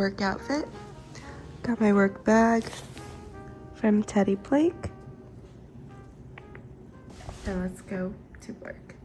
work outfit. Got my work bag from Teddy Blake. And let's go to work.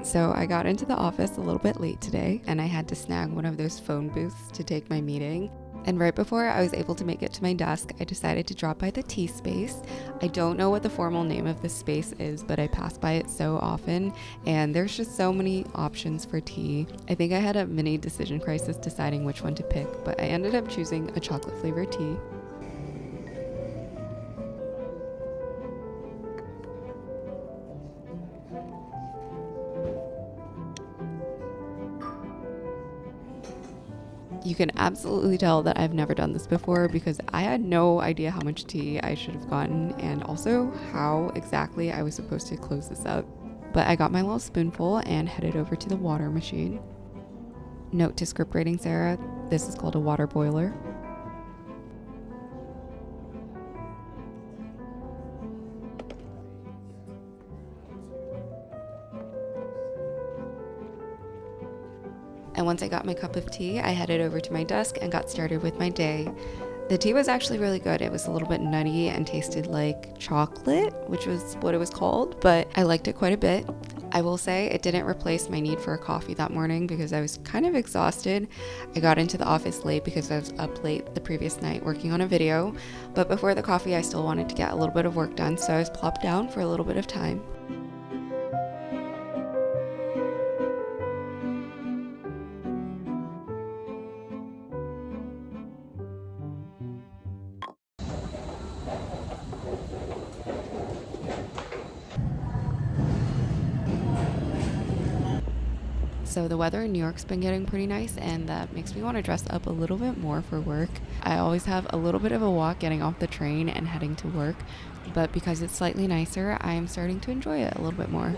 So I got into the office a little bit late today and I had to snag one of those phone booths to take my meeting. And right before I was able to make it to my desk, I decided to drop by the tea space. I don't know what the formal name of this space is, but I pass by it so often and there's just so many options for tea. I think I had a mini decision crisis deciding which one to pick, but I ended up choosing a chocolate flavored tea. You can absolutely tell that I've never done this before because I had no idea how much tea I should have gotten and also how exactly I was supposed to close this up. But I got my little spoonful and headed over to the water machine. Note to script writing Sarah, this is called a water boiler. And once I got my cup of tea, I headed over to my desk and got started with my day. The tea was actually really good. It was a little bit nutty and tasted like chocolate, which was what it was called, but I liked it quite a bit. I will say it didn't replace my need for a coffee that morning because I was kind of exhausted. I got into the office late because I was up late the previous night working on a video, but before the coffee, I still wanted to get a little bit of work done, so I was plopped down for a little bit of time. So the weather in New York's been getting pretty nice and that makes me want to dress up a little bit more for work. I always have a little bit of a walk getting off the train and heading to work, but because it's slightly nicer, I am starting to enjoy it a little bit more.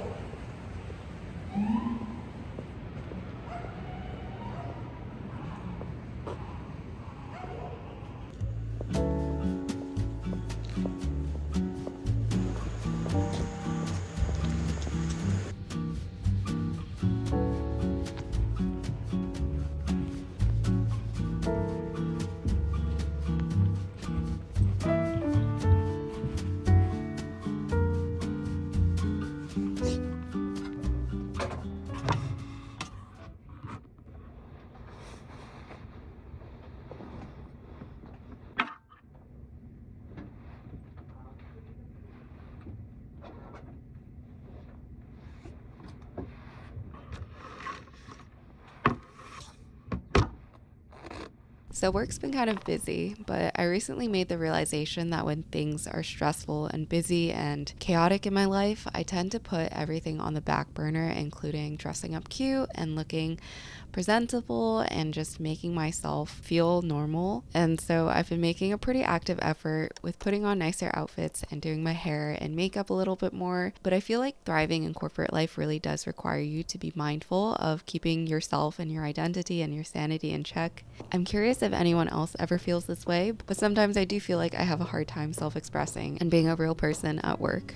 So work's been kind of busy, but I recently made the realization that when things are stressful and busy and chaotic in my life, I tend to put everything on the back burner, including dressing up cute and looking presentable and just making myself feel normal. And so I've been making a pretty active effort with putting on nicer outfits and doing my hair and makeup a little bit more. But I feel like thriving in corporate life really does require you to be mindful of keeping yourself and your identity and your sanity in check. I'm curious if anyone else ever feels this way, but sometimes I do feel like I have a hard time self-expressing and being a real person at work.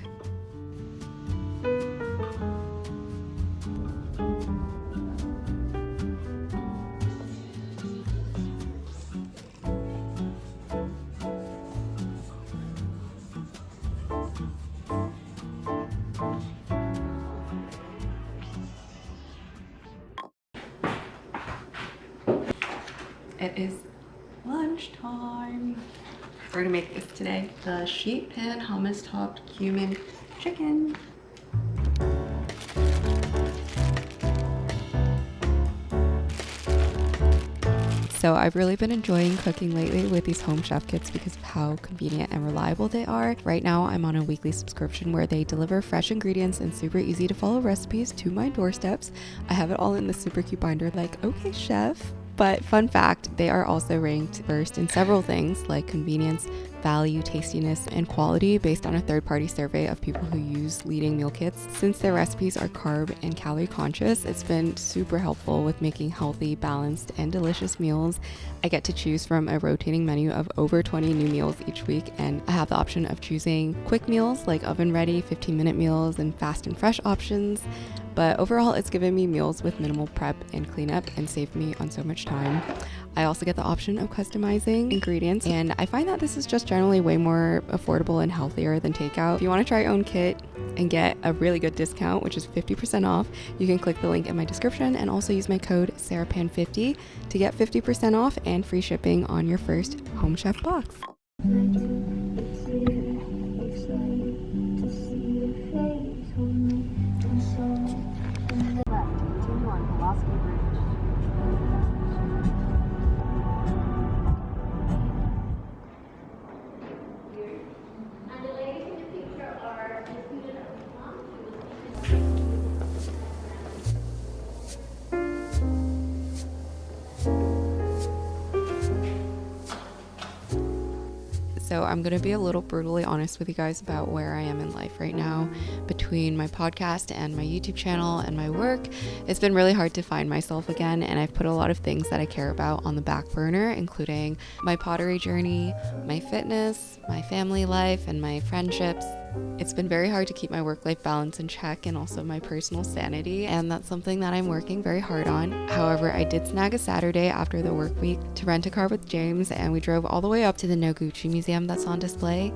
It is lunchtime. We're gonna make this today. The sheet pan hummus topped cumin chicken. So I've really been enjoying cooking lately with these home chef kits because of how convenient and reliable they are. Right now I'm on a weekly subscription where they deliver fresh ingredients and super easy to follow recipes to my doorsteps. I have it all in this super cute binder like, okay chef. But fun fact, they are also ranked first in several things like convenience, value, tastiness, and quality based on a third-party survey of people who use leading meal kits. Since their recipes are carb and calorie conscious, it's been super helpful with making healthy, balanced, and delicious meals. I get to choose from a rotating menu of over 20 new meals each week, and I have the option of choosing quick meals like oven-ready, 15-minute meals, and fast and fresh options. But overall, it's given me meals with minimal prep and cleanup and saved me on so much time. I also get the option of customizing ingredients, and I find that this is just generally way more affordable and healthier than takeout. If you want to try your own kit and get a really good discount, which is 50% off, you can click the link in my description and also use my code SarahPan50 to get 50% off and free shipping on your first Home Chef box. So I'm going to be a little brutally honest with you guys about where I am in life right now. Between my podcast and my YouTube channel and my work, it's been really hard to find myself again, and I've put a lot of things that I care about on the back burner, including my pottery journey, my fitness, my family life, and my friendships. It's been very hard to keep my work-life balance in check and also my personal sanity, and that's something that I'm working very hard on. However, I did snag a Saturday after the work week to rent a car with James, and we drove all the way up to the Noguchi Museum that's on display.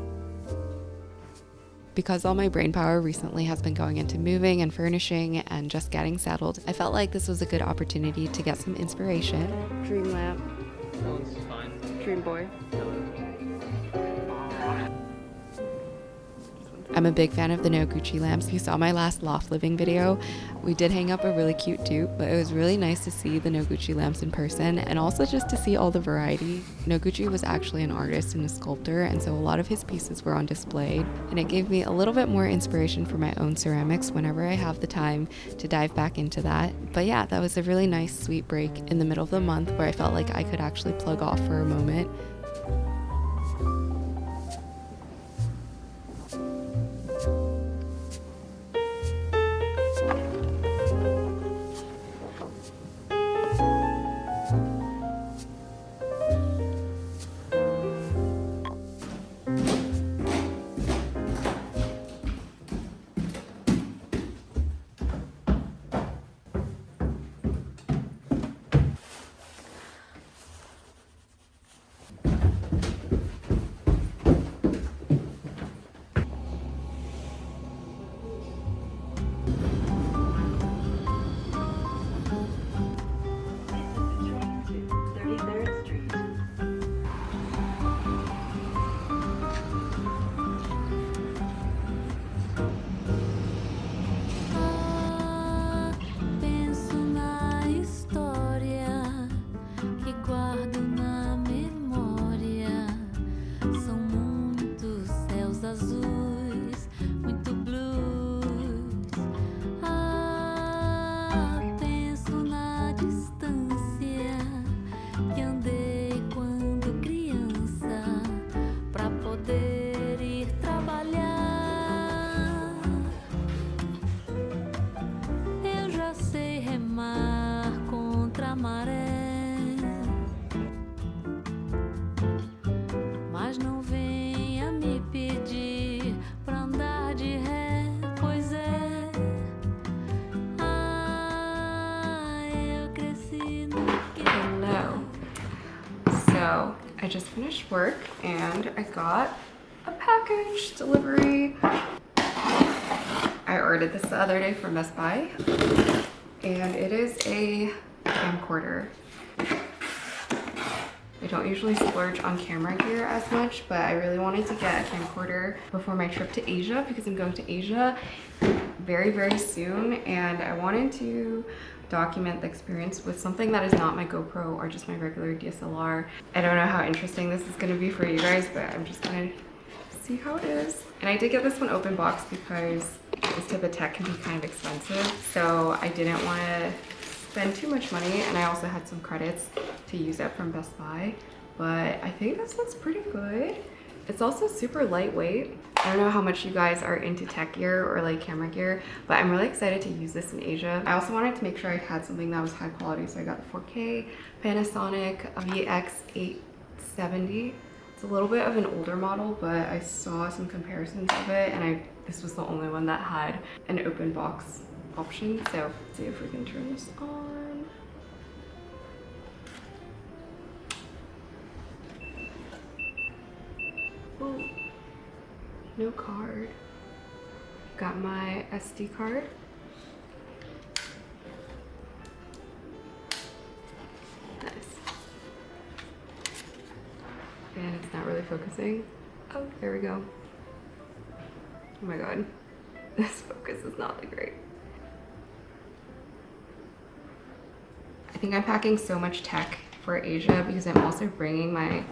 Because all my brain power recently has been going into moving and furnishing and just getting settled, I felt like this was a good opportunity to get some inspiration. Dream lamp. That one's fine. Dream boy. I'm a big fan of the Noguchi lamps. If you saw my last loft living video, we did hang up a really cute dupe, but it was really nice to see the Noguchi lamps in person and also just to see all the variety. Noguchi was actually an artist and a sculptor, and so a lot of his pieces were on display, and it gave me a little bit more inspiration for my own ceramics whenever I have the time to dive back into that. But yeah, that was a really nice sweet break in the middle of the month where I felt like I could actually plug off for a moment. So I just finished work and I got a package delivery. I ordered this the other day from Best Buy, and it is a camcorder. I don't usually splurge on camera gear as much, but I really wanted to get a camcorder before my trip to Asia because I'm going to Asia very, very soon, and I wanted to document the experience with something that is not my GoPro or just my regular DSLR. I don't know how interesting this is going to be for you guys, but I'm just going to see how it is. And I did get this one open box because this type of tech can be kind of expensive, so I didn't want to spend too much money, and I also had some credits to use up from Best Buy, but I think this looks pretty good. It's also super lightweight. I don't know how much you guys are into tech gear or like camera gear, but I'm really excited to use this in Asia. I also wanted to make sure I had something that was high quality, so I got the 4K Panasonic VX870. It's a little bit of an older model, but I saw some comparisons of it, and this was the only one that had an open box option. So let's see if we can turn this on. Oh, no card. Got my SD card. Nice. And it's not really focusing. Oh, there we go. Oh my god. This focus is not that great. I think I'm packing so much tech for Asia because I'm also bringing my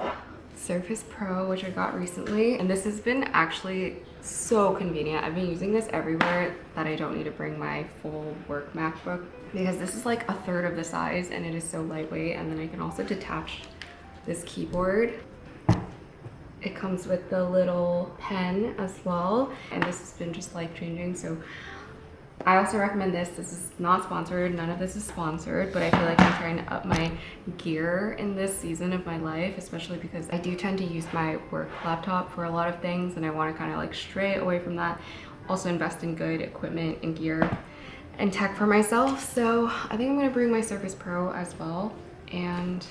Surface Pro, which I got recently, and this has been actually so convenient. I've been using this everywhere that I don't need to bring my full work MacBook, because this is like a third of the size and it is so lightweight. And then I can also detach this keyboard. It comes with the little pen as well, and this has been just life-changing. So I also recommend this. This is not sponsored. None of this is sponsored, but I feel like I'm trying to up my gear in this season of my life, especially because I do tend to use my work laptop for a lot of things, and I want to kind of like stray away from that. Also invest in good equipment and gear and tech for myself. So I think I'm going to bring my Surface Pro as well, and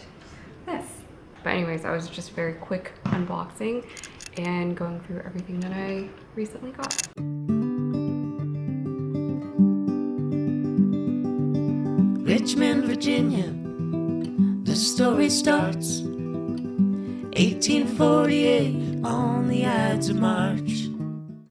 this. But anyways, that was just a very quick unboxing and going through everything that I recently got. Richmond, Virginia, the story starts 1848 on the Ides of March.